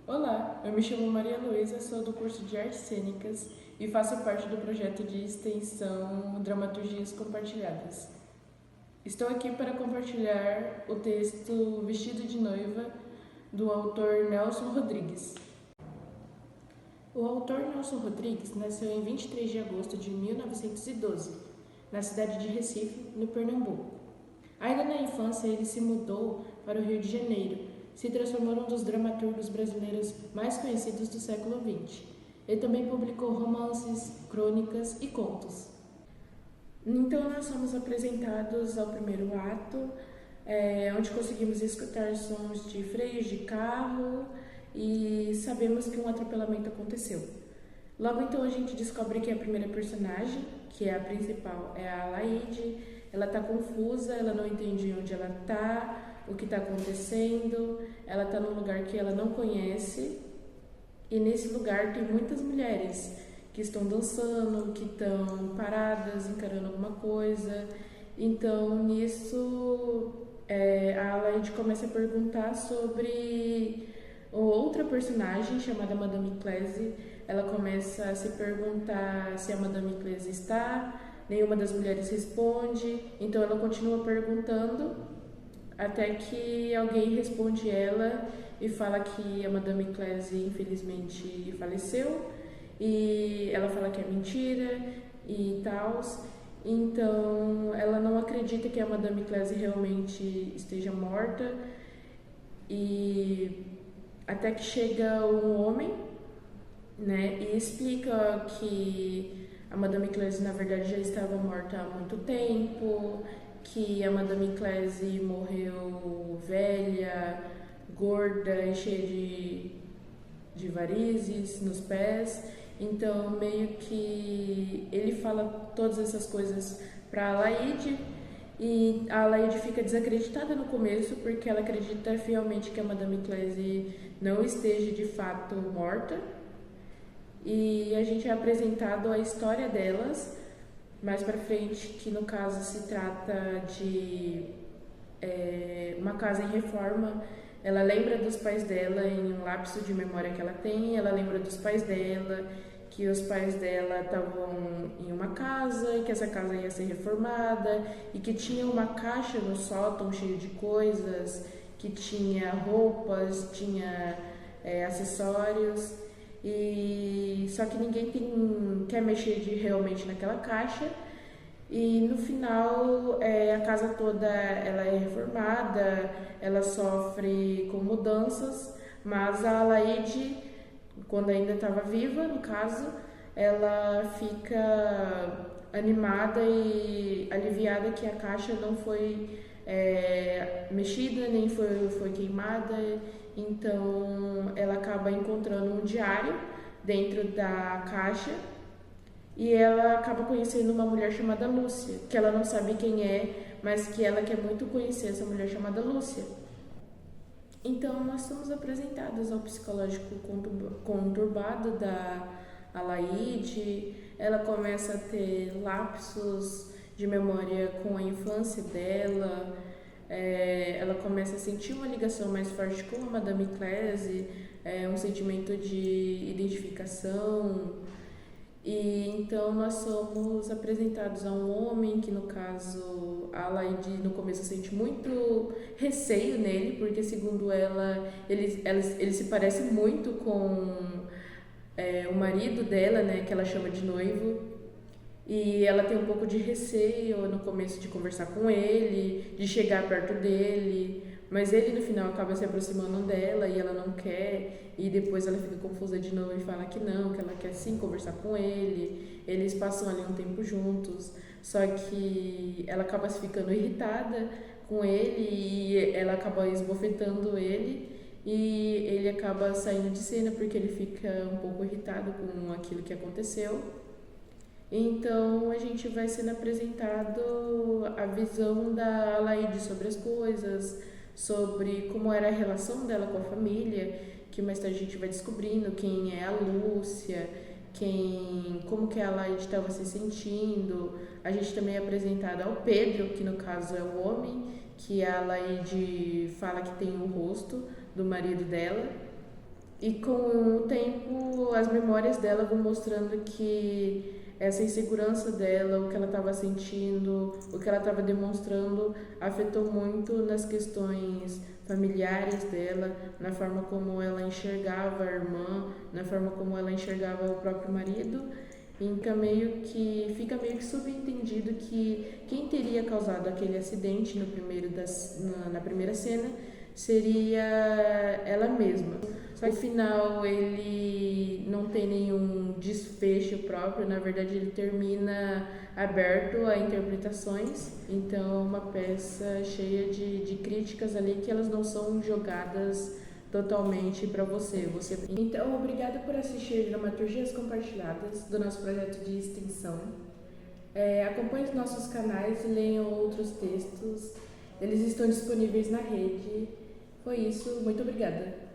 Olá, eu me chamo Maria Luísa, sou do curso de Artes Cênicas e faço parte do projeto de extensão Dramaturgias Compartilhadas. Estou aqui para compartilhar o texto Vestido de Noiva, do autor Nelson Rodrigues. O autor Nelson Rodrigues nasceu em 23 de agosto de 1912, na cidade de Recife, no Pernambuco. Ainda na infância, ele se mudou para o Rio de Janeiro, se transformou num dos dramaturgos brasileiros mais conhecidos do século XX. Ele também publicou romances, crônicas e contos. Então, nós somos apresentados ao primeiro ato, onde conseguimos escutar sons de freios de carro e sabemos que um atropelamento aconteceu. Logo então a gente descobre que a primeira personagem, que é a principal, é a Alaide. Ela tá confusa, ela não entende onde ela tá, o que tá acontecendo, ela tá num lugar que ela não conhece, e nesse lugar tem muitas mulheres que estão dançando, que estão paradas, encarando alguma coisa. Então nisso a Alaide começa a perguntar sobre outra personagem chamada Madame Clese. Ela começa a se perguntar se a Madame Clese está, nenhuma das mulheres responde, então ela continua perguntando até que alguém responde ela e fala que a Madame Clese infelizmente faleceu, e ela fala que é mentira e tal. Então ela não acredita que a Madame Clese realmente esteja morta, e até que chega um homem, né, e explica que a Madame Clese na verdade já estava morta há muito tempo, que a Madame Clese morreu velha, gorda e cheia de varizes nos pés. Então meio que ele fala todas essas coisas para Alaide, e a Alaide fica desacreditada no começo porque ela acredita fielmente que a Madame Clese não esteja de fato morta. E a gente é apresentado a história delas mais pra frente, que no caso se trata de uma casa em reforma. Ela lembra dos pais dela em um lapso de memória que ela tem, ela lembra dos pais dela, que os pais dela estavam em uma casa e que essa casa ia ser reformada e que tinha uma caixa no sótão cheio de coisas, que tinha roupas, tinha acessórios, e só que ninguém quer mexer realmente naquela caixa. E no final a casa toda ela é reformada, ela sofre com mudanças, mas a Alaide, quando ainda estava viva, no caso, ela fica animada e aliviada que a caixa não foi mexida, nem foi queimada. Então ela acaba encontrando um diário dentro da caixa, e ela acaba conhecendo uma mulher chamada Lúcia, que ela não sabe quem é, mas que ela quer muito conhecer essa mulher chamada Lúcia. Então nós somos apresentados ao psicológico conturbado da Alaide. Ela começa a ter lapsos de memória com a infância dela, ela começa a sentir uma ligação mais forte com a Madame Clese, um sentimento de identificação. E então nós somos apresentados a um homem que, no caso, a Alaide no começo sente muito receio nele, porque segundo ela, ele se parece muito com o marido dela, né, que ela chama de noivo. E ela tem um pouco de receio no começo de conversar com ele, de chegar perto dele, mas ele no final acaba se aproximando dela e ela não quer, e depois ela fica confusa de novo e fala que não, que ela quer sim conversar com ele. Eles passam ali um tempo juntos, só que ela acaba ficando irritada com ele e ela acaba esbofetando ele, e ele acaba saindo de cena porque ele fica um pouco irritado com aquilo que aconteceu. Então a gente vai sendo apresentado a visão da Alaide sobre as coisas, sobre como era a relação dela com a família, que mais tarde a gente vai descobrindo quem é a Lúcia, como que a Alaide estava se sentindo. A gente também é apresentado ao Pedro, que no caso é o homem, que a Alaide fala que tem o rosto do marido dela. E com o tempo, as memórias dela vão mostrando que essa insegurança dela, o que ela estava sentindo, o que ela estava demonstrando, afetou muito nas questões familiares dela, na forma como ela enxergava a irmã, na forma como ela enxergava o próprio marido. E fica meio que subentendido que quem teria causado aquele acidente na primeira cena seria ela mesma. Só que no final ele não tem nenhum desfecho próprio, na verdade ele termina aberto a interpretações. Então é uma peça cheia de críticas ali que elas não são jogadas totalmente para você. Então, obrigada por assistir Dramaturgias Compartilhadas do nosso projeto de extensão. Acompanhe os nossos canais e leiam outros textos. Eles estão disponíveis na rede. Foi isso, muito obrigada.